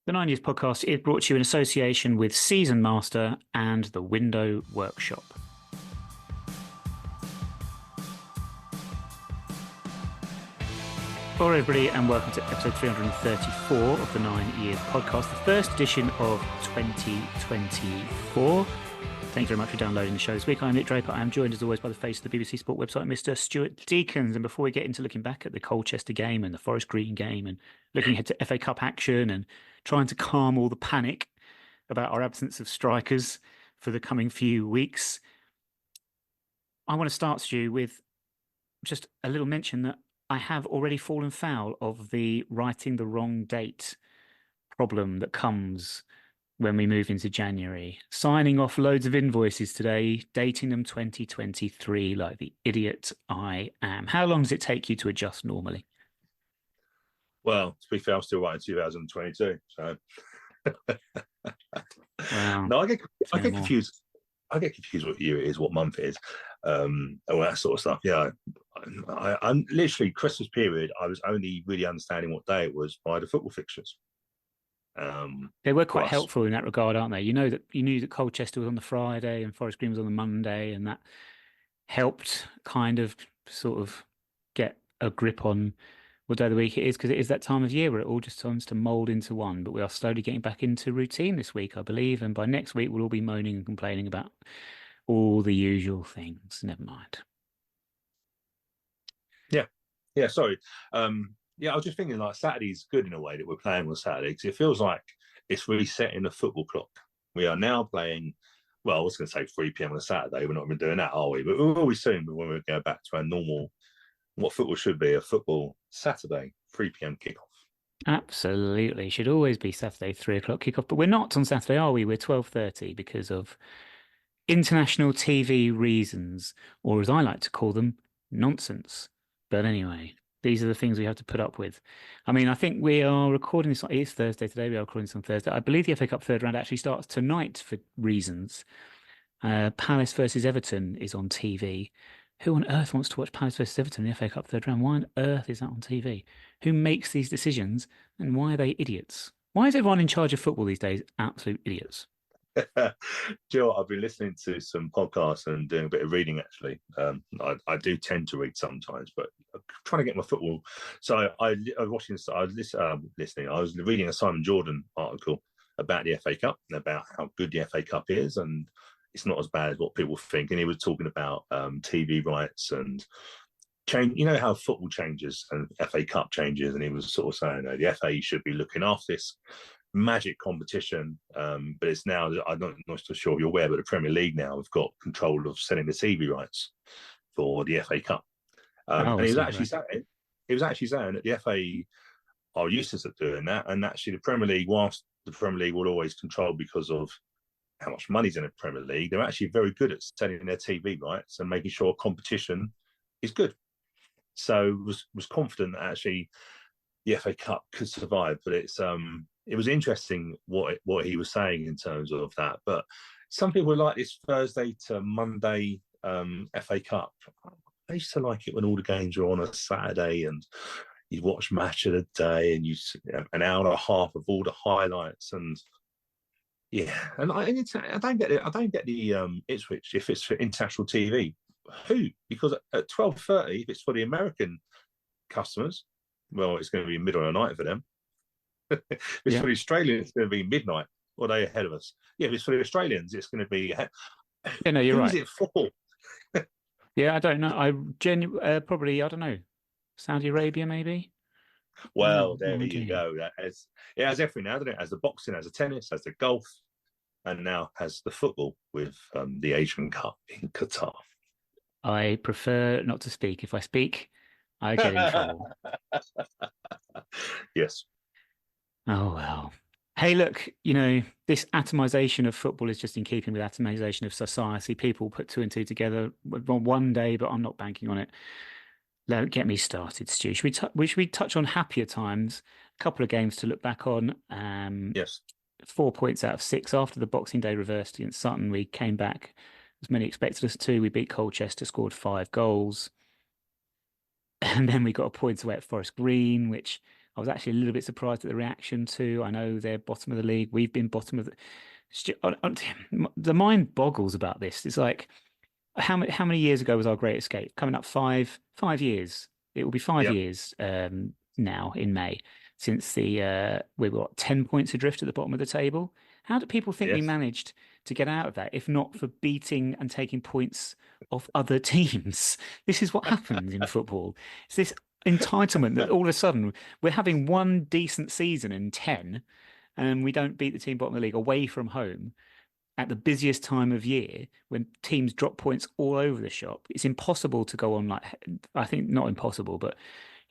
The Nine Years podcast is brought to you in association with Season Master and the Window Workshop. Hello, everybody, and welcome to episode 334 of the 9 Years podcast, the first edition of 2024. Thank you very much for downloading the show this week. I'm Nick Draper. I am joined, as always, by the face of the BBC Sport website, Mr. Stuart Deacons. And before we get into looking back at the Colchester game and the Forest Green game and looking ahead to FA Cup action and trying to calm all the panic about our absence of strikers for the coming few weeks, I want to start, Stu, with just a little mention that I have already fallen foul of the writing the wrong date problem that comes when we move into January. Signing off loads of invoices today, dating them 2023 like the idiot I am. How long does it take you to adjust normally? Well, to be fair, I'm still writing 2022. So Wow. No, I get confused. I get confused what year it is, what month it is, all that sort of stuff. Yeah, I'm literally Christmas period. I was only really understanding what day it was by the football fixtures. They were quite helpful in that regard, aren't they? You knew that Colchester was on the Friday and Forest Green was on the Monday, and that helped kind of sort of get a grip on what day of the week it is, because it is that time of year where it all just tends to mold into one. But we are slowly getting back into routine this week, I believe, and by next week we'll all be moaning and complaining about all the usual things. Never mind. Yeah. Sorry. Yeah, I was just thinking like Saturday's good in a way that we're playing on Saturday, because it feels like it's resetting the football clock. We are now playing, well, I was going to say 3 p.m. on a Saturday. We're not going to be doing that, are we? But we'll be soon when we go back to our normal, what football should be, a football Saturday, 3 p.m. kickoff. Absolutely. Should always be Saturday, 3 o'clock kickoff. But we're not on Saturday, are we? We're 12:30 because of international TV reasons, or as I like to call them, nonsense. But anyway, these are the things we have to put up with. I mean, I think we are recording this. It's Thursday today. We are recording this on Thursday. I believe the FA Cup third round actually starts tonight for reasons. Palace versus Everton is on TV. Who on earth wants to watch Palace versus Everton in the FA Cup third round? Why on earth is that on TV? Who makes these decisions, and why are they idiots? Why is everyone in charge of football these days absolute idiots? Do you know what? I've been listening to some podcasts and doing a bit of reading, actually. I do tend to read sometimes, but I'm trying to get my football. So I was watching, I was listening, I was reading a Simon Jordan article about the FA Cup and about how good the FA Cup is, and it's not as bad as what people think. And he was talking about TV rights and change. You know how football changes and FA Cup changes, and he was sort of saying the FA should be looking after this magic competition, but it's now, I'm not so sure if you're aware, but the Premier League now have got control of selling the TV rights for the FA Cup. And he was actually saying that the FA are useless at doing that, and actually the Premier League, whilst the Premier League will always control because of how much money's in the Premier League, they're actually very good at selling their TV rights and making sure competition is good. So was confident that actually the FA Cup could survive, but it was interesting what he was saying in terms of that. But some people like this Thursday to Monday FA Cup. I used to like it when all the games were on a Saturday and you'd watch match of the day and you an hour and a half of all the highlights. And yeah, and I don't get it. I don't get the Ipswich if it's for international TV. Who? Because at 12:30, if it's for the American customers, well, it's going to be middle of the night for them. If it's for the Australians, it's going to be midnight, or they ahead of us. Yeah, if it's for the Australians, it's going to be. Yeah, no, you're right. Who's it for? Yeah, I don't know. Probably, I don't know. Saudi Arabia, maybe. Well, there you go. It has everything now, doesn't it? It has the boxing, has the tennis, has the golf, and now has the football with the Asian Cup in Qatar. I prefer not to speak. If I speak, I get in trouble. Yes. Oh, well. Hey, look, this atomization of football is just in keeping with atomization of society. People put two and two together one day, but I'm not banking on it. Don't get me started, Stu. Should we touch on happier times? A couple of games to look back on. Yes. 4 points out of 6 after the Boxing Day reversed against Sutton. We came back as many expected us to. We beat Colchester, scored 5 goals. And then we got a point away at Forest Green, which I was actually a little bit surprised at the reaction to. I know they're bottom of the league. We've been bottom of the. The mind boggles about this. It's like how many years ago was our Great Escape? Coming up 5 years. It will be 5 years now in May since we were 10 points adrift at the bottom of the table. How do people think we Yes. managed to get out of that if not for beating and taking points off other teams? This is what happens in football. It's this entitlement that all of a sudden we're having one decent season in 10 and we don't beat the team bottom of the league away from home at the busiest time of year when teams drop points all over the shop. It's impossible to go on like, I think not impossible, but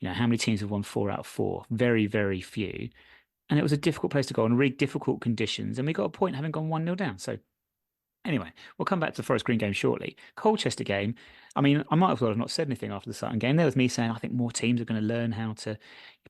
how many teams have won 4 out of 4? Very, very few. And it was a difficult place to go on, really difficult conditions. And we got a point having gone 1-0 down. So anyway, we'll come back to the Forest Green game shortly. Colchester game, I mean, I might as well have not said anything after the Sutton game. There was me saying, I think more teams are going to learn how to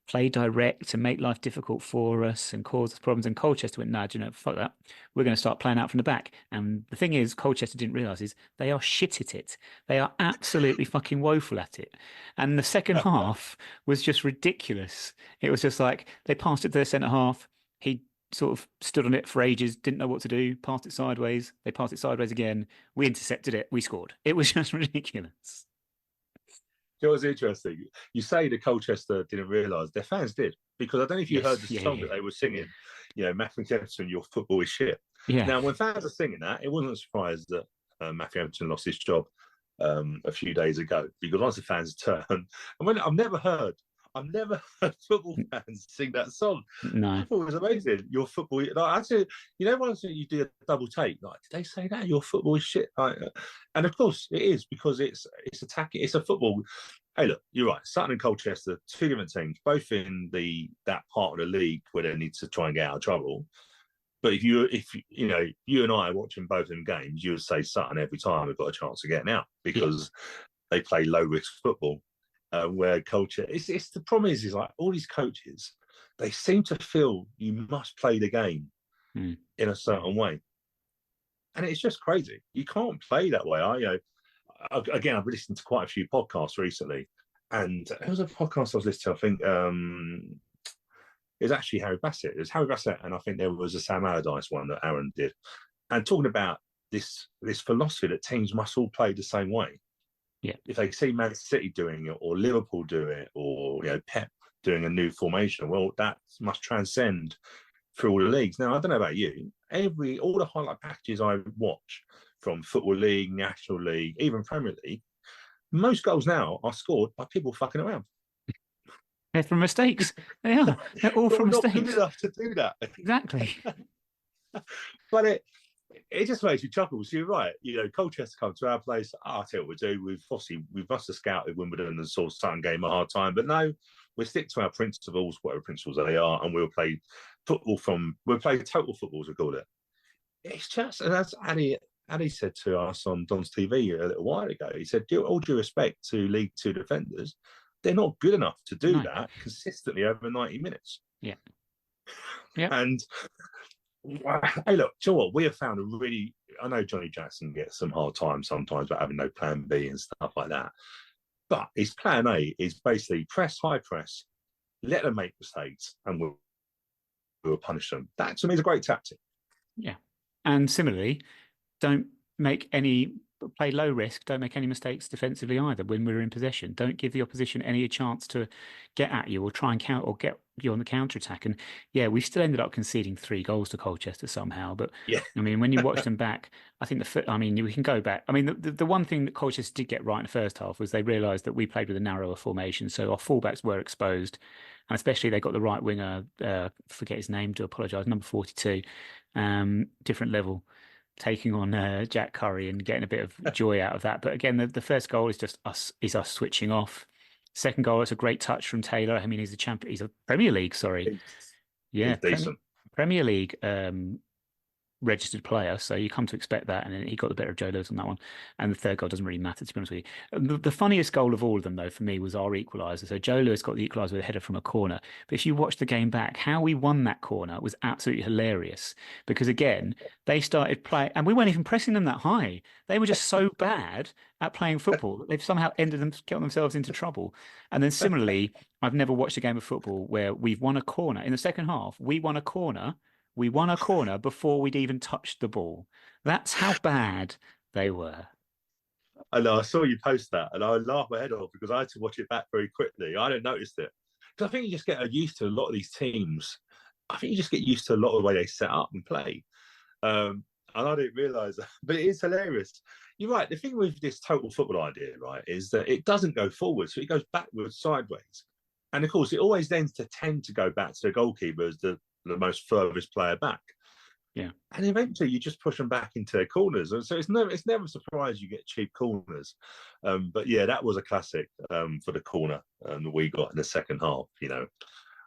play direct and make life difficult for us and cause us problems. And Colchester went, no, fuck that. We're going to start playing out from the back. And the thing is, Colchester didn't realise is they are shit at it. They are absolutely fucking woeful at it. And the second half was just ridiculous. It was just like they passed it to their centre half. He sort of stood on it for ages, didn't know what to do, passed it sideways. They passed it sideways again. We intercepted it. We scored. It was just ridiculous. It was interesting. You say that Colchester didn't realise. Their fans did. Because I don't know if you heard the song that they were singing, Matthew Emerson, your football is shit. Yeah. Now, when fans are singing that, it wasn't a surprise that Matthew Emerson lost his job a few days ago. Because once the fans turned, and when I've never heard football fans sing that song. No. I thought it was amazing. Your football, like, actually, once you do a double take, like, did they say that? Your football is shit. Like, and of course it is, because it's attacking. It's a football. Hey, look, you're right. Sutton and Colchester, two different teams, both in that part of the league where they need to try and get out of trouble. But if you and I are watching both of them games, you would say Sutton every time we've got a chance of getting out, because they play low risk football. Where culture, it's the problem is like all these coaches, they seem to feel you must play the game in a certain way, and it's just crazy. You can't play that way. Again, I've listened to quite a few podcasts recently, and there was a podcast I was listening to. I think it was actually Harry Bassett. It was Harry Bassett, and I think there was a Sam Allardyce one that Aaron did, and talking about this philosophy that teams must all play the same way. Yeah. If they see Man City doing it, or Liverpool do it, or Pep doing a new formation, well, that must transcend through all the leagues. Now, I don't know about you. All the highlight packages I watch from Football League, National League, even Premier League, most goals now are scored by people fucking around. They're from mistakes. They are. They're all from mistakes. Not good enough to do that. Exactly. But it just makes you chuckle. So you're right. Colchester come to our place. I'll tell you what we do. We must have scouted Wimbledon and saw Sutton game a hard time. But no, we'll stick to our principles, whatever principles they are, and we'll play total football, as we call it. It's just, and as Addy said to us on Don's TV a little while ago, he said, all due respect to League Two defenders, they're not good enough to do that consistently over 90 minutes. Yeah. Yeah. And hey, look, do you know what? We have found I know Johnny Jackson gets some hard times sometimes about having no plan B and stuff like that. But his plan A is basically high press, let them make mistakes, and we'll punish them. That, to me, is a great tactic. Yeah. And similarly, play low risk, don't make any mistakes defensively either when we're in possession. Don't give the opposition any chance to get at you or try and counter or get you on the counter attack. And we still ended up conceding 3 goals to Colchester somehow. But I mean, when you watch them back, I think we can go back. I mean, the one thing that Colchester did get right in the first half was they realised that we played with a narrower formation, so our fullbacks were exposed, and especially they got the right winger. Forget his name. Do apologise. Number 42, different level, taking on Jack Curry and getting a bit of joy out of that. But again, the first goal is just us switching off. Second goal, it's a great touch from Taylor. I mean, he's a champion. He's a Premier League, sorry. He's decent. Premier League registered player, so you come to expect that. And then he got the better of Joe Lewis on that one. And the third goal doesn't really matter, to be honest with you. The funniest goal of all of them, though, for me, was our equaliser. So Joe Lewis got the equaliser with a header from a corner. But if you watch the game back, how we won that corner was absolutely hilarious. Because again, they started playing, and we weren't even pressing them that high. They were just so bad at playing football that they've somehow got themselves into trouble. And then similarly, I've never watched a game of football where we've won a corner. In the second half, we won a corner. We won a corner before we'd even touched the ball. That's how bad they were. I know. I saw you post that, and I laughed my head off because I had to watch it back very quickly. I didn't notice it because I think you just get used to a lot of these teams. I think you just get used to a lot of the way they set up and play. And I didn't realise that, but it is hilarious. You're right. The thing with this total football idea, right, is that it doesn't go forward, so it goes backwards, sideways, and of course, it always tends to go back to the goalkeeper as the most furthest player back. Yeah. And eventually you just push them back into their corners. And so it's never a surprise you get cheap corners. But yeah, that was a classic for the corner that we got in the second half. You know,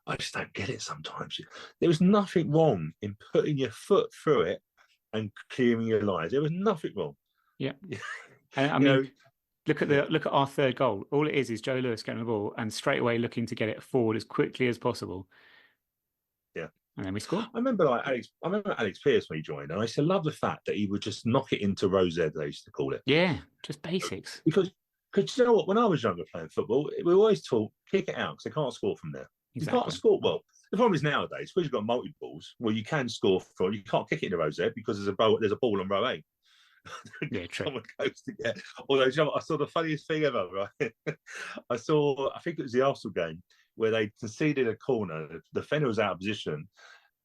I just don't get it sometimes. There was nothing wrong in putting your foot through it and clearing your lines. There was nothing wrong. Yeah. And I mean, look at our third goal. All it is Joe Lewis getting the ball and straight away looking to get it forward as quickly as possible. Yeah. And then we scored. I remember Alex Pearce when he joined, and I used to love the fact that he would just knock it into Rosette, they used to call it. Yeah, just basics. Because you know what, when I was younger playing football, we always taught kick it out because they can't score from there. Exactly. You can't score. Well, the problem is nowadays, because you've got multi balls, well, you can score from. You can't kick it into Rosette because there's a ball on row A. Yeah, true. Someone goes to get. Although, you know what, I saw the funniest thing ever. Right, I think it was the Arsenal game where they conceded a corner. The defender was out of position.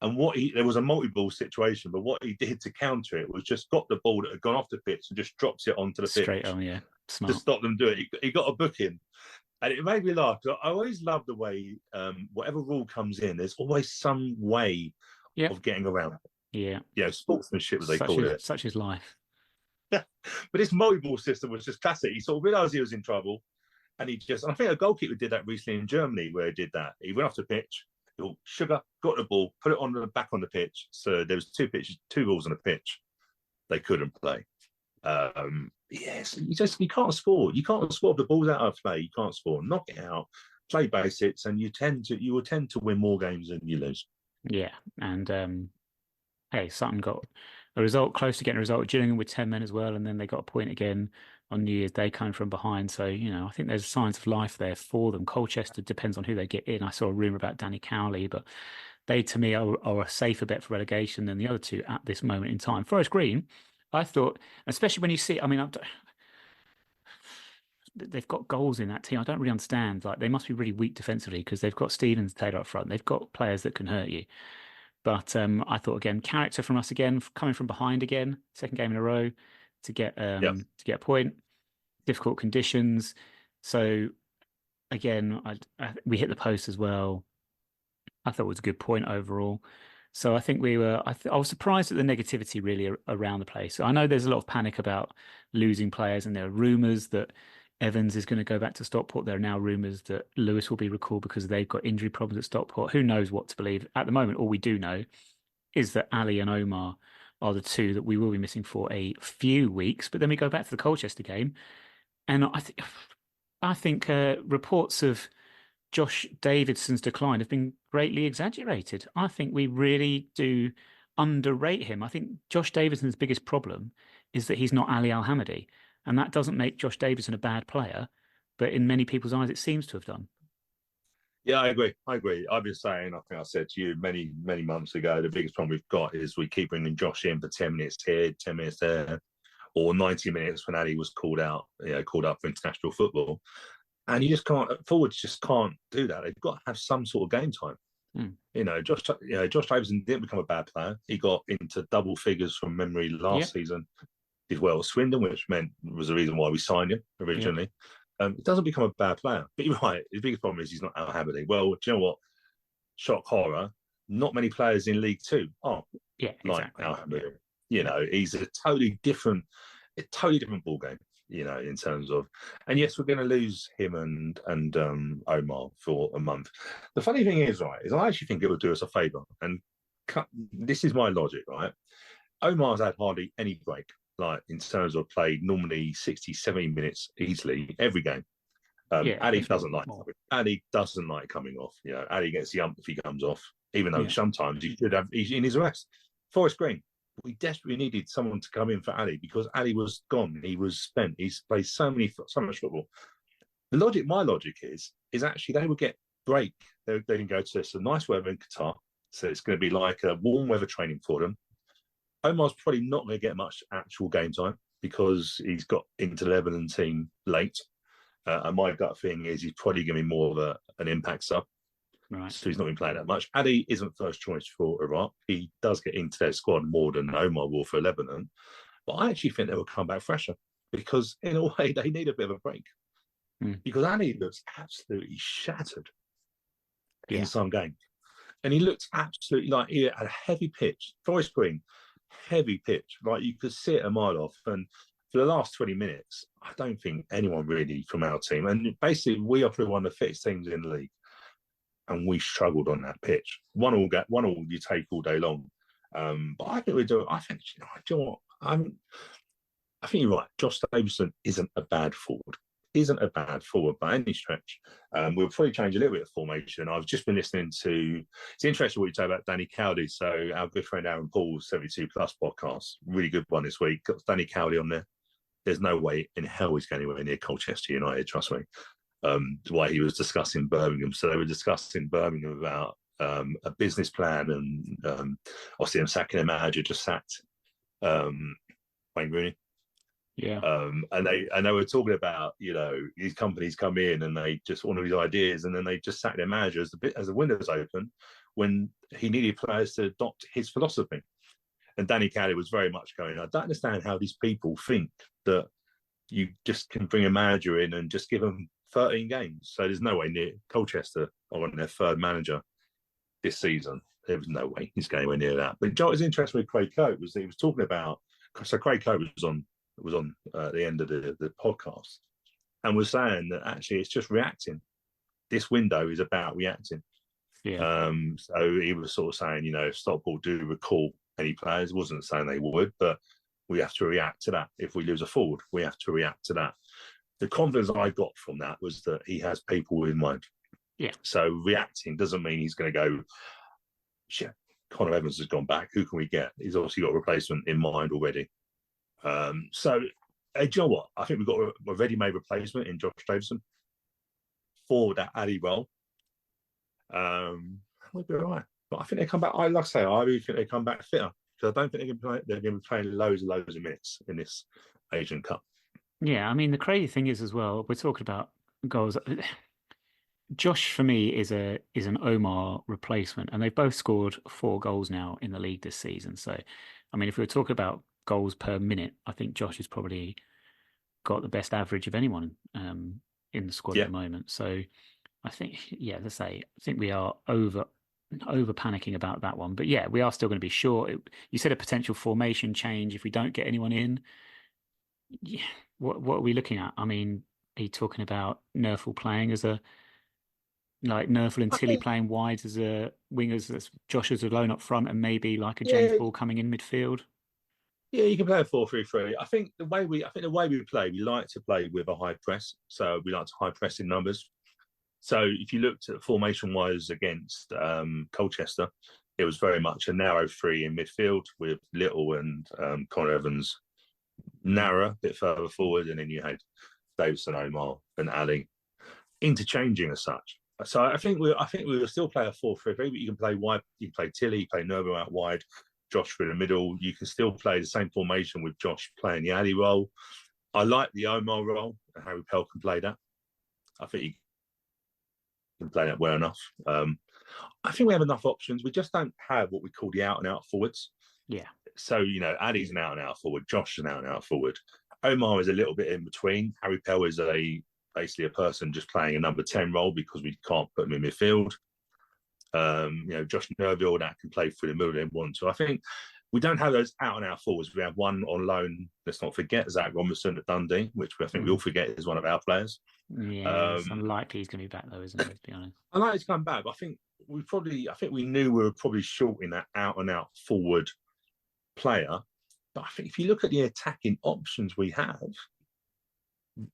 And there was a multi-ball situation, but what he did to counter it was just got the ball that had gone off the pitch and just drops it onto the pitch. Straight on, yeah. Smart. To stop them doing it. He got a booking. And it made me laugh. I always love the way, whatever rule comes in, there's always some way of getting around it. Yeah. Yeah, sportsmanship, as they call it. Such is life. But this multi-ball system was just classic. He sort of realised he was in trouble. And I think a goalkeeper did that recently in Germany where he did that. He went off the pitch. Sugar got the ball, put it back on the pitch. So there was two balls on the pitch. They couldn't play. Yes, you can't score. You can't score if the ball's out of play. You can't score. Knock it out. Play basics, and you will tend to win more games than you lose. Yeah, and hey, Sutton got a result, close to getting a result. Gillingham with 10 men as well, and then they got a point again on New Year's Day coming from behind. So, I think there's signs of life there for them. Colchester depends on who they get in. I saw a rumour about Danny Cowley, but they, to me, are a safer bet for relegation than the other two at this moment in time. Forest Green, I thought, especially when you see, they've got goals in that team. I don't really understand. Like, they must be really weak defensively because they've got Stevens Taylor up front. They've got players that can hurt you. But I thought, again, character from us again, coming from behind again, second game in a row to get a point. Difficult conditions. So, again, we hit the post as well. I thought it was a good point overall. So I think I was surprised at the negativity really around the place. So I know there's a lot of panic about losing players, and there are rumours that Evans is going to go back to Stockport. There are now rumours that Lewis will be recalled because they've got injury problems at Stockport. Who knows what to believe? At the moment, all we do know is that Ali and Omar are the two that we will be missing for a few weeks. But then we go back to the Colchester game, and I think reports of Josh Davidson's decline have been greatly exaggerated. I think we really do underrate him. I think Josh Davidson's biggest problem is that he's not Ali Al-Hamadi. And that doesn't make Josh Davidson a bad player, but in many people's eyes, it seems to have done. Yeah, I agree. I've been saying, I think I said to you many, many months ago, the biggest problem we've got is we keep bringing Josh in for 10 minutes here, 10 minutes there, or 90 minutes when Ali was called up for international football. And you just can't, forwards just can't do that. They've got to have some sort of game time. Josh Davidson didn't become a bad player. He got into double figures from memory last season. Did well at Swindon, which was the reason why we signed him originally. It doesn't become a bad player. But you're right, his biggest problem is he's not Al-Hamadi. Well, do you know what? Shock horror, not many players in League Two are like Al-Hamadi. He's a totally different ball game, in terms of, and yes, we're going to lose him and Omar for a month. The funny thing is I actually think it would do us a favour, and this is my logic, right? Omar's had hardly any break, like in terms of play, normally 60, 70 minutes easily every game. Ali doesn't like more. Ali doesn't like coming off. You know, Ali gets the ump if he comes off, even though Yeah. sometimes he's in his rest. Forest Green, we desperately needed someone to come in for Ali because Ali was gone. He was spent. He's played so much football. My logic is actually they would get break. They can go to some nice weather in Qatar, so it's going to be like a warm weather training for them. Omar's probably not going to get much actual game time because he's got into the Lebanon team late. And my gut thing is he's probably going to be more of an impact sub. Right. So he's not been playing that much. Ali isn't first choice for Iraq. He does get into their squad more than Omar will for Lebanon. But I actually think they will come back fresher because, in a way, they need a bit of a break. Because Ali looks absolutely shattered in some game. And he looked absolutely like he had a heavy pitch. Forest Green, heavy pitch. Like you could see it a mile off. And for the last 20 minutes, I don't think anyone really from our team. And basically, we are probably one of the fittest teams in the league. And we struggled on that pitch. One all you take all day long. But I think we're doing. I think you know what? I think you're right. Josh Davison isn't a bad forward. Isn't a bad forward by any stretch. We'll probably change a little bit of formation. I've just been listening to. It's interesting what you say about Danny Cowley. So our good friend Aaron Paul's 72 Plus podcast, really good one this week. Got Danny Cowley on there. There's no way in hell he's going anywhere near Colchester United. Trust me. Why he was discussing Birmingham. So they were discussing Birmingham about a business plan, and obviously I'm sacking a manager, just sacked Wayne Rooney. Yeah. And they were talking about, you know, these companies come in and they just want all these ideas, and then they just sack their manager as the windows open when he needed players to adopt his philosophy. And Danny Cowley was very much going, I don't understand how these people think that you just can bring a manager in and just give them 13 games. So there's no way near Colchester on their third manager this season. There was no way he's going anywhere near that. But what was interesting with Craig Cope was that he was talking about. So Craig Cope was on the end of the podcast and was saying that actually it's just reacting. This window is about reacting. Yeah. So he was sort of saying, you know, if Stockport do recall any players, wasn't saying they would, but we have to react to that. If we lose a forward, we have to react to that. The confidence I got from that was that he has people in mind. Yeah. So reacting doesn't mean he's going to go, shit, Connor Evans has gone back. Who can we get? He's obviously got a replacement in mind already. So, do you know what? I think we've got a ready-made replacement in Josh Davison for that Ali role. We'll be all right. But I think they come back. Like I say, I really think they come back fitter. Because I don't think they're going to be playing loads and loads of minutes in this Asian Cup. Yeah, I mean, the crazy thing is as well, we're talking about goals. Josh, for me, is an Omar replacement, and they've both scored 4 goals now in the league this season. So, I mean, if we were talking about goals per minute, I think Josh has probably got the best average of anyone in the squad at the moment. So, I think, as I say, I think we are over panicking about that one. But yeah, we are still going to be short. You said a potential formation change if we don't get anyone in. Yeah, what are we looking at? I mean, are you talking about Nerfel playing as Nerfel and Tilly playing wide as a wingers, as Josh as alone up front, and maybe like a James Ball coming in midfield? Yeah, you can play a 4-3-3. I think the way we play, we like to play with a high press. So we like to high press in numbers. So if you looked at formation-wise against Colchester, it was very much a narrow 3 in midfield with Little and Connor Evans narrow, a bit further forward, and then you had Davison, Omar, and Ali interchanging as such. So I think we will still play a 4-3-3, but you can play wide. You can play Tilly, you play Nervo out wide, Josh through the middle. You can still play the same formation with Josh playing the Ali role. I like the Omar role, and Harry Pell can play that. I think he can play that well enough. I think we have enough options. We just don't have what we call the out-and-out forwards. Yeah. So, you know, Ali's an out-and-out forward. Josh is an out-and-out forward. Omar is a little bit in between. Harry Pell is basically a person just playing a number 10 role because we can't put him in midfield. You know, Josh Nerville, that can play through the middle and want to. I think we don't have those out-and-out forwards. We have one on loan. Let's not forget Zach Robinson at Dundee, which I think we all forget is one of our players. Yeah, it's unlikely he's going to be back though, isn't it? Let's be honest. I like to come back. But I think we knew we were probably short in that out-and-out forward player. But I think if you look at the attacking options we have,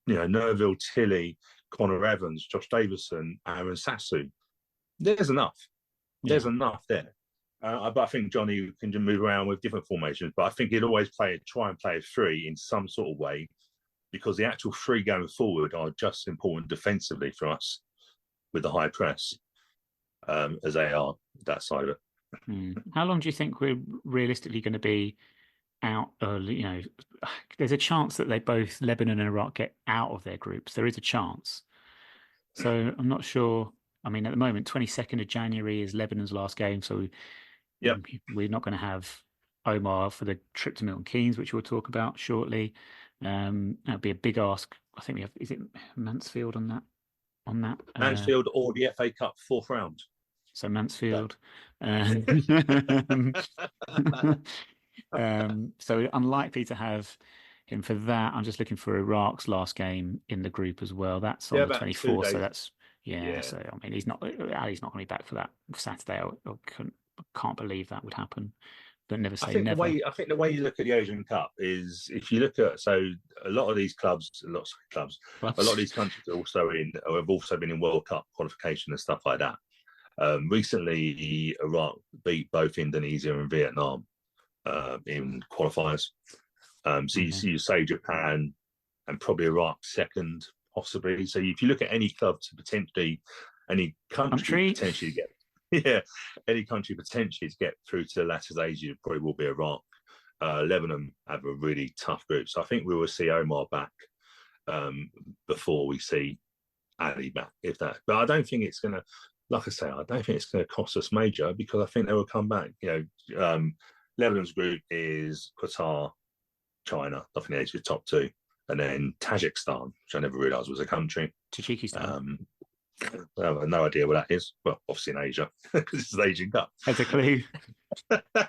Nerville, Tilly, Connor Evans, Josh Davison, Aaron Sassu, there's enough. There's enough there. But I think Johnny can just move around with different formations. But I think he'd always try and play a three in some sort of way, because the actual three going forward are just important defensively for us with the high press, as they are that side of it. How long do you think we're realistically going to be out? There's a chance that they both, Lebanon and Iraq, get out of their groups. There is a chance. So I'm not sure. I mean, at the moment, 22nd of January is Lebanon's last game. So we're not going to have Omar for the trip to Milton Keynes, which we'll talk about shortly. That'd be a big ask. I think we have, is it Mansfield on that? Mansfield or the FA Cup 4th round. So Mansfield. So unlikely to have him for that. I'm just looking for Iraq's last game in the group as well. That's on the 24th. So that's So I mean, Ali's not going to be back for that Saturday. I can't believe that would happen. But never say never. I think the way you look at the Asian Cup is, if you look at, a lot of these clubs, a lot of these countries have also been in World Cup qualification and stuff like that. Recently, Iraq beat both Indonesia and Vietnam in qualifiers. You say Japan and probably Iraq second, possibly. So if you look at any club to potentially, any country potentially get. Any country potentially to get through to the latter stages probably will be Iraq. Lebanon have a really tough group, so I think we will see Omar back before we see Ali back, if that. But I don't think it's going to, like I say, I don't think it's going to cost us major, because I think they will come back. Lebanon's group is Qatar, China, I think they're the top two, and then Tajikistan, which I never realised was a country. Tajikistan. I have no idea what that is. Well, obviously in Asia, because it's an Asian Cup. There's a clue.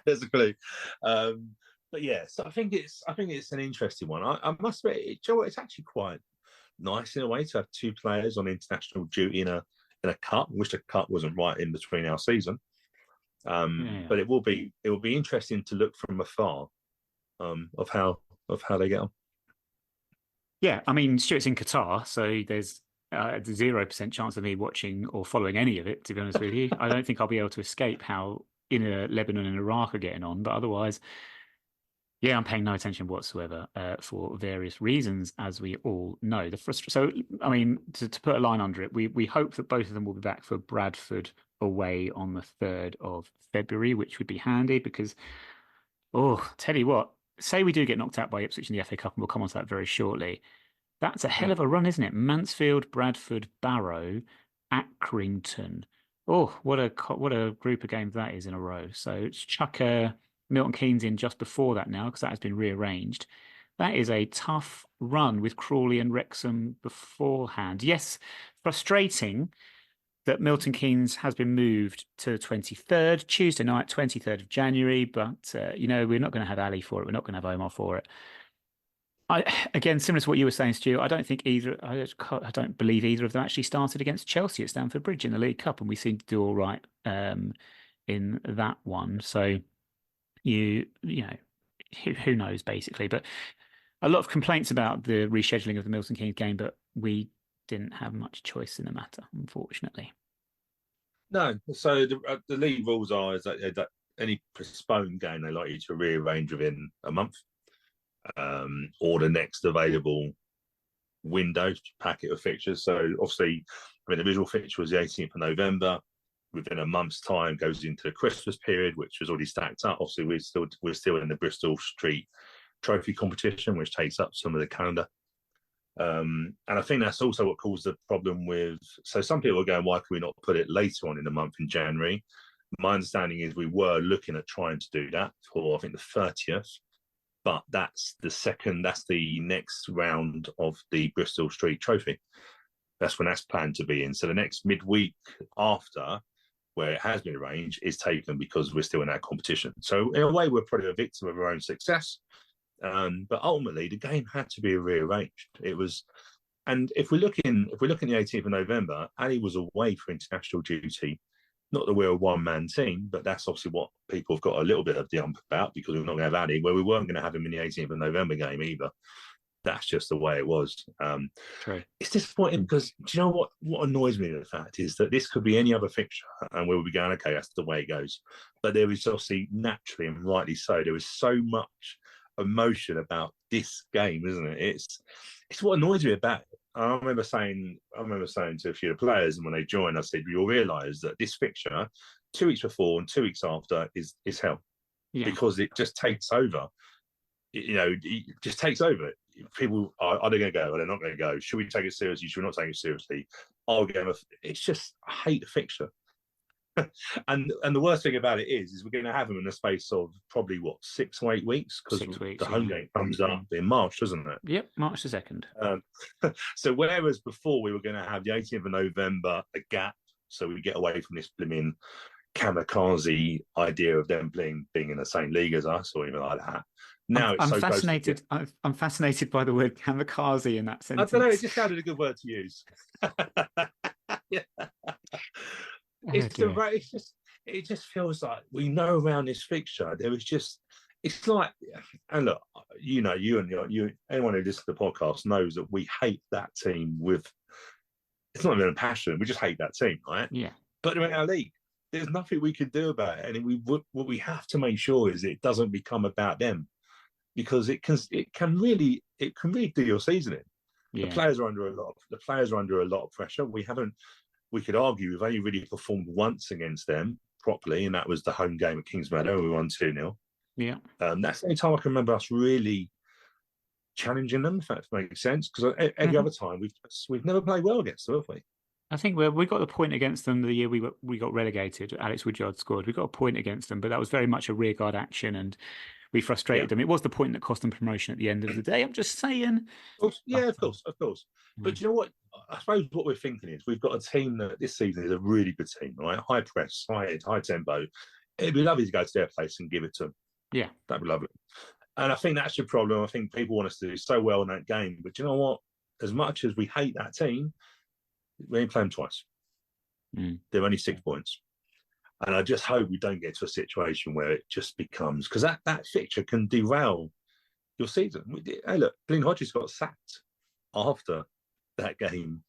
There's a clue. But yeah, so I think it's an interesting one. I must admit, it's actually quite nice in a way to have two players on international duty in a cup. I wish the cup wasn't right in between our season. But it will be interesting to look from afar of how they get on. Yeah, I mean, Stuart's in Qatar, so there's 0% chance of me watching or following any of it, to be honest with you. I don't think I'll be able to escape how Lebanon and Iraq are getting on, but otherwise, I'm paying no attention whatsoever for various reasons, as we all know. So, I mean, to put a line under it, we hope that both of them will be back for Bradford away on the 3rd of February, which would be handy because, tell you what, say we do get knocked out by Ipswich in the FA Cup, and we'll come on to that very shortly. That's a hell of a run, isn't it? Mansfield, Bradford, Barrow, Accrington. Oh, what a group of games that is in a row. So chuck Milton Keynes in just before that now, because that has been rearranged. That is a tough run with Crawley and Wrexham beforehand. Yes, frustrating that Milton Keynes has been moved to the 23rd, Tuesday night, 23rd of January. But, we're not going to have Ali for it. We're not going to have Omar for it. Again, similar to what you were saying, Stu, I don't believe either of them actually started against Chelsea at Stamford Bridge in the League Cup, and we seem to do all right in that one. So, who knows, basically. But a lot of complaints about the rescheduling of the Milton Keynes game, but we didn't have much choice in the matter, unfortunately. No. So the league rules are that any postponed game, they like you to rearrange within a month. Or the next available window packet of fixtures. So obviously, the visual fixture was the 18th of November. Within a month's time, goes into the Christmas period, which was already stacked up. Obviously, we're still in the Bristol Street Trophy competition, which takes up some of the calendar. And I think that's also what caused the problem with. So some people are going, why can we not put it later on in the month in January? My understanding is we were looking at trying to do that for, I think, the 30th. But that's the next round of the Bristol Street Trophy. That's when that's planned to be in. So the next midweek after, where it has been arranged, is taken because we're still in that competition. So in a way, we're probably a victim of our own success. But ultimately, the game had to be rearranged. It was, and if we look in the 18th of November, Ali was away for international duty Not that we're a one-man team, but that's obviously what people have got a little bit of the ump about, because we're not going to have Addy, where we weren't going to have him in the 18th of November game either. That's just the way it was. True. It's disappointing because, do you know what annoys me? The fact is that this could be any other fixture, and we'll be going, okay, that's the way it goes. But there is obviously, naturally and rightly so, there is so much emotion about this game, isn't it? It's what annoys me about it. I remember saying to a few of the players, and when they joined, I said, you'll realise that this fixture, 2 weeks before and 2 weeks after, is hell, because it just takes over. It just takes over. People are they going to go? Are they not going to go? Should we take it seriously? Should we not take it seriously? It's just, I hate the fixture. and the worst thing about it is we're going to have them in the space of probably 6 or 8 weeks, because the home game comes up in March, doesn't it? Yep, March the 2nd. So whereas before we were going to have the 18th of November a gap, so we get away from this blimmin' Kamikaze idea of them being in the same league as us or even like that. Now I'm fascinated. I'm fascinated by the word kamikaze in that sentence. I don't know. It just sounded a good word to use. Yeah. It just feels like we know around this fixture there was just. It's like, and look, you anyone who listens to the podcast knows that we hate that team with. It's not even a passion. We just hate that team, right? Yeah. But they're in our league. There's nothing we can do about it, and what we have to make sure is it doesn't become about them. Because it can really do your season in. Yeah. The players are under a lot of pressure. We could argue we've only really performed once against them properly, and that was the home game at Kingsmeadow. We won 2-0. Yeah. That's the only time I can remember us really challenging them, if that makes sense. Because every other time we've never played well against them, have we? I think we got the point against them the year we got relegated. Alex Woodyard scored. We got a point against them, but that was very much a rearguard action, and we frustrated them. It was the point that cost them promotion at the end of the day. I'm just saying. Of course. But you know what? I suppose what we're thinking is we've got a team that this season is a really good team, right? High press, high tempo. It'd be lovely to go to their place and give it to them. Yeah. That'd be lovely. And I think that's your problem. I think people want us to do so well in that game. But you know what? As much as we hate that team, we ain't playing them twice. They're only 6 points. And I just hope we don't get to a situation where it just becomes, because that fixture can derail your season. Hey, look, Glyn Hodges got sacked after that game.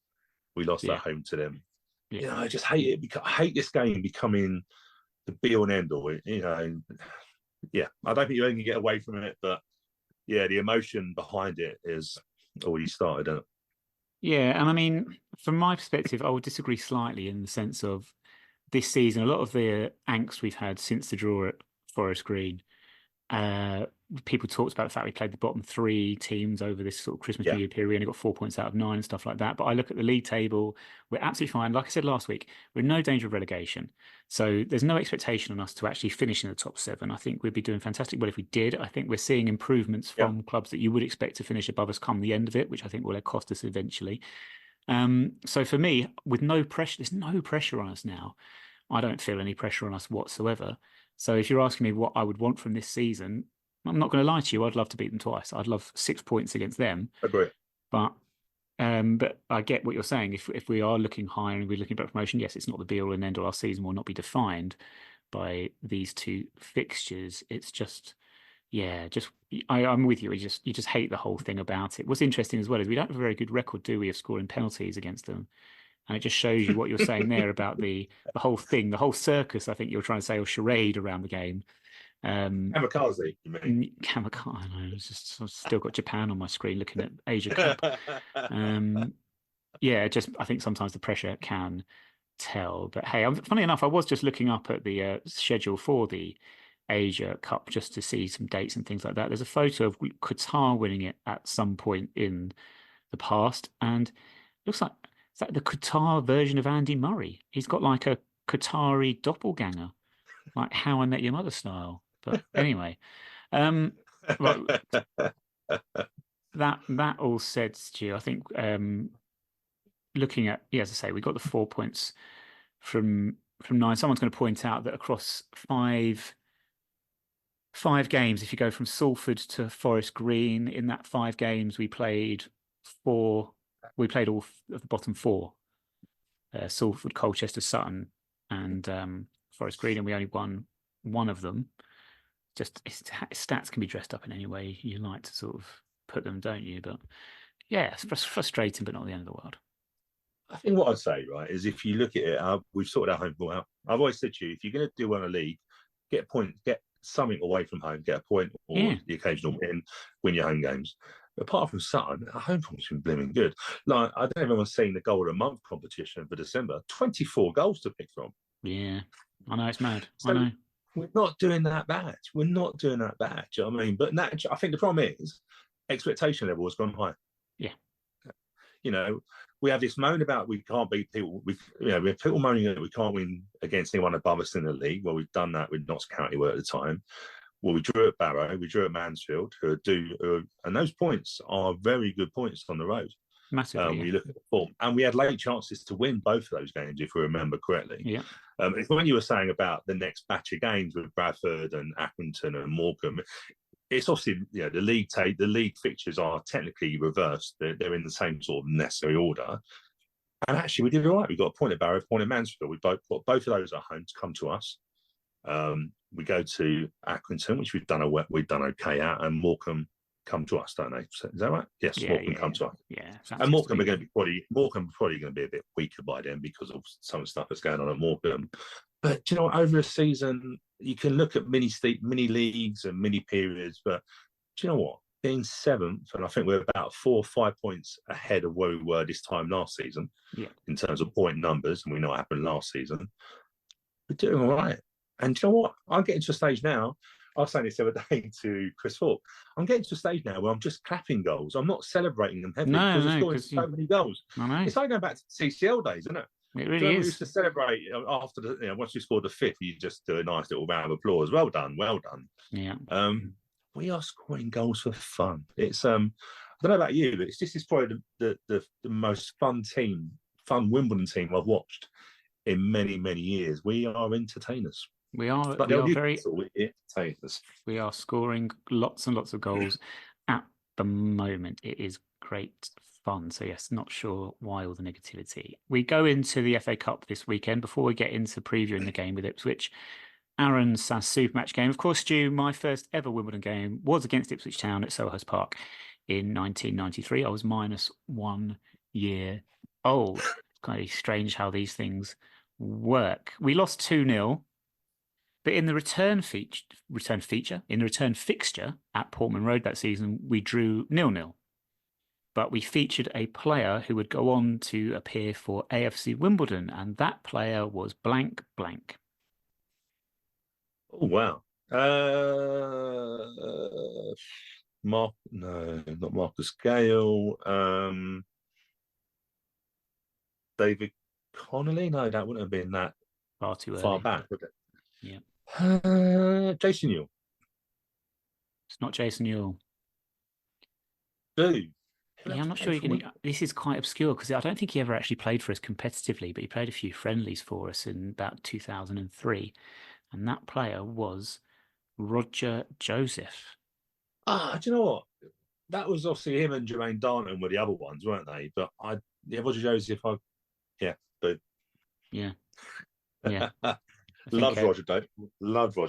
We lost at home to them. Yeah. I just hate it. I hate this game becoming the be all and end all. I don't think you can get away from it, but the emotion behind it is already started, isn't it? Yeah, and I mean, from my perspective, I would disagree slightly in the sense of this season, a lot of the angst we've had since the draw at Forest Green, people talked about the fact we played the bottom 3 teams over this sort of Christmas New Year period and got 4 points out of 9 and stuff like that. But I look at the league table, we're absolutely fine. Like I said last week, we're in no danger of relegation. So there's no expectation on us to actually finish in the top 7. I think we'd be doing fantastic well if we did. I think we're seeing improvements from clubs that you would expect to finish above us come the end of it, which I think will cost us eventually. So for me, with no pressure, there's no pressure on us now. I don't feel any pressure on us whatsoever. So if you're asking me what I would want from this season, I'm not going to lie to you. I'd love to beat them twice. I'd love 6 points against them. Agree. But I get what you're saying. If we are looking higher and we're looking at promotion, yes, it's not the be all and end all. Our season will not be defined by these 2 fixtures. It's just, I'm with you. You just hate the whole thing about it. What's interesting as well is we don't have a very good record, do we, of scoring penalties against them. And it just shows you what you're saying there about the whole thing, the whole circus, I think you're trying to say, or charade around the game. Kamikaze, you mean? Kamikaze. I've still got Japan on my screen looking at Asia Cup. I think sometimes the pressure can tell. But hey, funny enough, I was just looking up at the schedule for the Asia Cup just to see some dates and things like that. There's a photo of Qatar winning it at some point in the past, and it looks like is that the Qatar version of Andy Murray. He's got like a Qatari doppelganger, like How I Met Your Mother style. But anyway, right, that all said, Stu, I think looking at, as I say, we got the 4 points from 9. Someone's going to point out that across five games, if you go from Salford to Forest Green, in that 5 games we played all of the bottom 4. Salford, Colchester, Sutton, and Forest Green, and we only won one of them. Just stats can be dressed up in any way you like to sort of put them, don't you? But yeah, it's frustrating, but not the end of the world. I think what I'd say, right, is if you look at it, we've sorted our home form out. I've always said to you, if you're going to do well in a league, get a point, get something away from home, get a point or the occasional win your home games. Apart from Sutton, our home form's been blooming good. Like, I don't know if anyone's seen the goal of the month competition for December. 24 goals to pick from. Yeah, I know, it's mad. So I know. we're not doing that bad. We're not doing that bad. Do you know what I mean? But I think the problem is expectation level has gone high. Yeah. You know, we have this moan about we can't beat people. We have people moaning that we can't win against anyone above us in the league. Well, we've done that with Notts County at the time. Well, we drew at Barrow, we drew at Mansfield, and those points are very good points on the road. Massively. We look at the form, and we had late chances to win both of those games, if we remember correctly. Yeah. It's when you were saying about the next batch of games with Bradford and Accrington and Morecambe, it's obviously the league fixtures are technically reversed. They're in the same sort of necessary order. And actually, we did all right. We got a point at Barrow, a point at Mansfield. We got both of those at home to come to us. We go to Accrington, which we've done okay at, and Morecambe come to us, don't they? Is that right? Yes, Morecambe come to us. Yeah, and Morecambe are going to be probably going to be a bit weaker by then because of some of the stuff that's going on at Morecambe. But over a season, you can look at mini leagues and mini periods. But do you know what? Being seventh, and I think we're about 4 or 5 points ahead of where we were this time last season, in terms of point numbers, and we know what happened last season. We're doing all right. And do you know what? I'm getting to a stage now. I was saying this the other day to Chris Falk. I'm getting to a stage now where I'm just clapping goals. I'm not celebrating them heavily because we're scoring so many goals. I know. It's like going back to CCL days, isn't it? It really is. We used to celebrate after once you scored the fifth, you just do a nice little round of applause. Well done, well done. Yeah. We are scoring goals for fun. It's I don't know about you, but this is probably the most fun Wimbledon team I've watched in many, many years. We are entertainers. We are very entertainers. We are scoring lots and lots of goals at the moment. It is great fun. So yes, not sure why all the negativity. We go into the FA Cup this weekend. Before we get into previewing the game with Ipswich, Aaron's super match game. Of course, Stu, my first ever Wimbledon game was against Ipswich Town at Selhurst Park in 1993. I was -1 year old. It's kind of strange how these things work. We lost 2-0. But in the return fixture at Portman Road that season, we drew 0-0. But we featured a player who would go on to appear for AFC Wimbledon, and that player was blank blank. Oh wow! No, not Marcus Gale. David Connolly? No, that wouldn't have been that far too early. Far back, would it? Yeah. Jason Newell. It's not Jason Newell. Dude. Yeah, I'm not sure you can. This is quite obscure because I don't think he ever actually played for us competitively, but he played a few friendlies for us in about 2003. And that player was Roger Joseph. Do you know what? That was obviously him and Jermaine Darnton were the other ones, weren't they? But Roger Joseph, but yeah. Loved Roger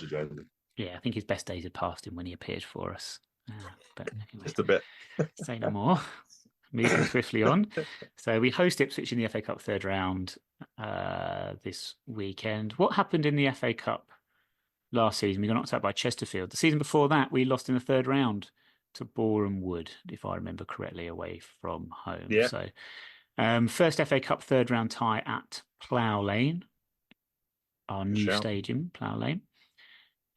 Joseph. Yeah, I think his best days had passed him when he appeared for us. But anyway, just a bit. Say no more. Moving swiftly on. So we host Ipswich in the FA Cup third round this weekend. What happened in the FA Cup last season? We got knocked out by Chesterfield. The season before that, we lost in the third round to Boreham Wood, if I remember correctly, away from home. Yeah. So first FA Cup third round tie at Plough Lane, our new stadium, Plough Lane,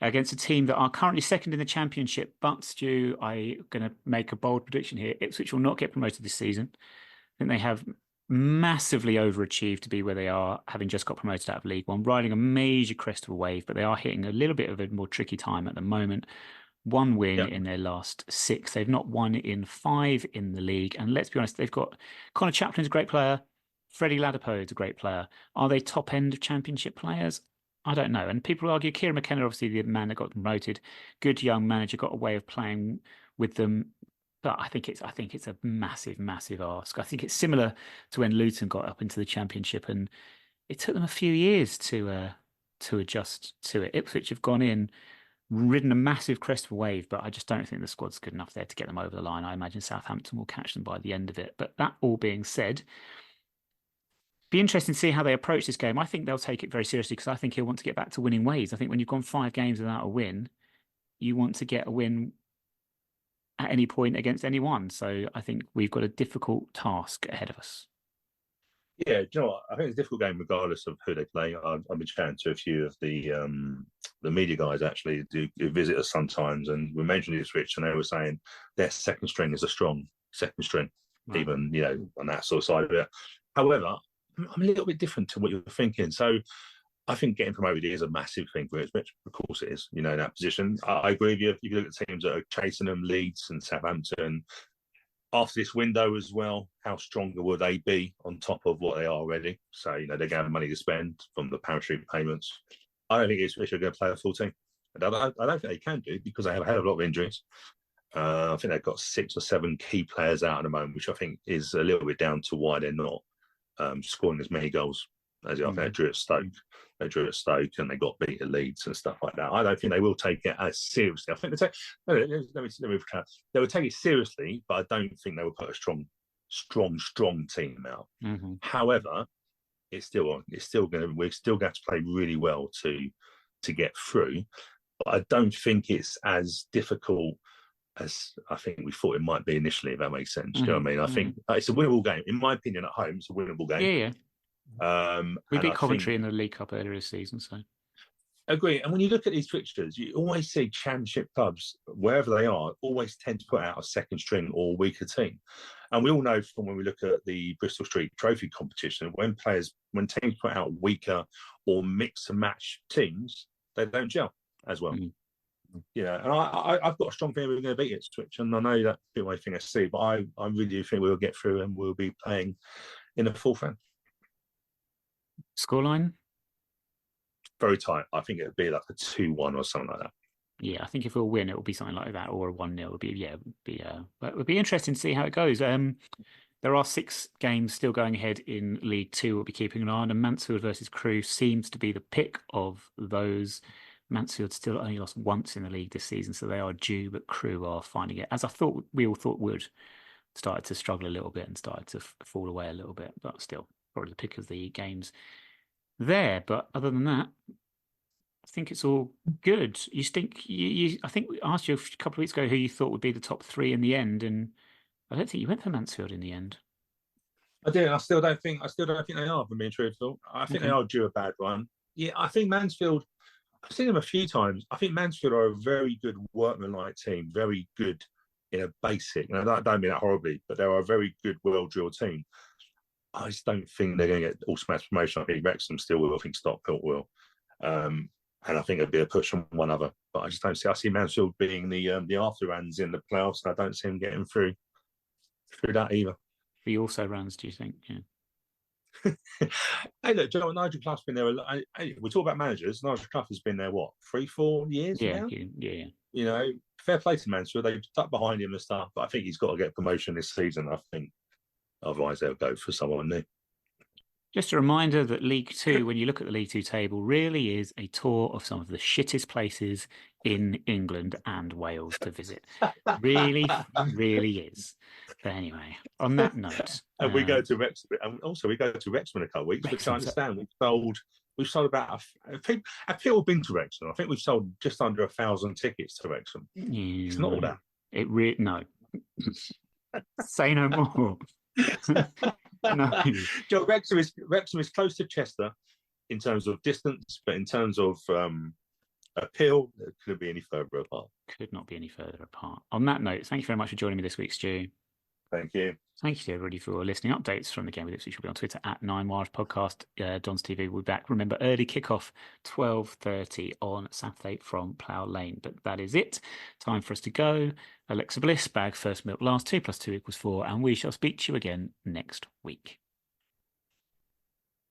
against a team that are currently second in the Championship. But, Stu, I'm going to make a bold prediction here. Ipswich will not get promoted this season. I think they have massively overachieved to be where they are, having just got promoted out of League One, riding a major crest of a wave, but they are hitting a little bit of a more tricky time at the moment. 1 win in their last 6. They've not won in 5 in the league. And let's be honest, they've got Connor Chaplin's a great player. Freddie Ladapo is a great player. Are they top end of Championship players? I don't know. And people argue Kieran McKenna, obviously the man that got promoted, good young manager, got a way of playing with them. But I think it's a massive, massive ask. I think it's similar to when Luton got up into the Championship and it took them a few years to adjust to it. Ipswich have gone in, ridden a massive crest of a wave, but I just don't think the squad's good enough there to get them over the line. I imagine Southampton will catch them by the end of it. But that all being said, be interesting to see how they approach this game. I think they'll take it very seriously because I think he'll want to get back to winning ways. I think when you've gone 5 games without a win, you want to get a win at any point against anyone. So I think we've got a difficult task ahead of us. Yeah, do you know what? I think it's a difficult game regardless of who they play. I've been chatting to a few of the media guys actually who visit us sometimes, and we mentioned Ipswich, and they were saying their second string is a strong second string, right, even on that sort of side of it. However, I'm a little bit different to what you're thinking. So I think getting promoted is a massive thing for Ipswich. Of course it is, in that position. I agree with you. If you look at teams that are chasing them, Leeds and Southampton, after this window as well, how stronger will they be on top of what they are already? So, they're going to have money to spend from the parachute payments. I don't think Ipswich are going to play a full team. I don't think they can do because they have a hell of a lot of injuries. I think they've got 6 or 7 key players out at the moment, which I think is a little bit down to why they're not scoring as many goals as I think they drew at Stoke. They drew at Stoke and they got beat at Leeds and stuff like that. I don't think they will take it as seriously. I think they would take it seriously, but I don't think they will put a strong team out. Mm-hmm. However, we're still going to have to play really well to get through. But I don't think it's as difficult as I think we thought it might be initially, if that makes sense. Mm-hmm. Do you know what I mean? I think it's a winnable game. In my opinion, at home, it's a winnable game. Yeah. We beat Coventry in the League Cup earlier this season, so agree. And when you look at these fixtures, you always see Championship clubs, wherever they are, always tend to put out a second string or weaker team. And we all know from when we look at the Bristol Street Trophy competition, when teams put out weaker or mix and match teams, they don't gel as well. Mm-hmm. And I've got a strong feeling we're going to beat Ipswich, and I know that people may think I see, but I really do think we'll get through and we'll be playing in a full front. Scoreline? Very tight. I think it'd be like a 2-1 or something like that. Yeah, I think if we'll win, it will be something like that, or a 1-0. But it would be interesting to see how it goes. There are 6 games still going ahead in League 2 we'll be keeping an eye on, and Mansfield versus Crewe seems to be the pick of those. Mansfield still only lost once in the league this season, so they are due, but Crewe are finding it, as we all thought would, started to struggle a little bit and started to fall away a little bit, but still probably the pick of the games there. But other than that, I think it's all good. I think we asked you a couple of weeks ago who you thought would be the top 3 in the end, and I don't think you went for Mansfield in the end. I did. I still don't think they are, for being truthful. I think they are due a bad one. Yeah, I think Mansfield, I've seen them a few times. I think Mansfield are a very good workmanlike team, very good in a basic. And I don't mean that horribly, but they're a very good, well-drilled team. I just don't think they're going to get automatic promotion. I think Wrexham still will. I think Stockport will. And I think it'll be a push from one other. But I just don't see. I see Mansfield being the after-runs in the playoffs, and I don't see them getting through that either. The also-runs, do you think? Yeah. Hey, look, Joe, Nigel Clough's been there. We talk about managers. Nigel Clough has been there, 3-4 years now? Yeah. Fair play to Mansfield. They've stuck behind him and stuff, but I think he's got to get promotion this season, I think. Otherwise, they'll go for someone new. Just a reminder that League 2, when you look at the League 2 table, really is a tour of some of the shittest places in England and Wales to visit. Really, really is. But anyway, on that note, and we go to Wrexham, and also we go to Wrexham in a couple of weeks, which I understand we've sold about have people been to Wrexham? I think we've sold just under 1,000 tickets to Wrexham. Yeah, it's not all that. No. Say no more. No. Joe, Wrexham is close to Chester in terms of distance, but in terms of appeal, it couldn't be any further apart. Could not be any further apart. On that note, thank you very much for joining me this week, Stu. Thank you. Thank you to everybody for listening. Updates from the game with Ipswich will be on Twitter at 9wires Podcast. Don's TV will be back. Remember, early kickoff, 12:30 on Saturday from Plough Lane. But that is it. Time for us to go. Alexa Bliss, bag first, milk last. 2 + 2 = 4. And we shall speak to you again next week.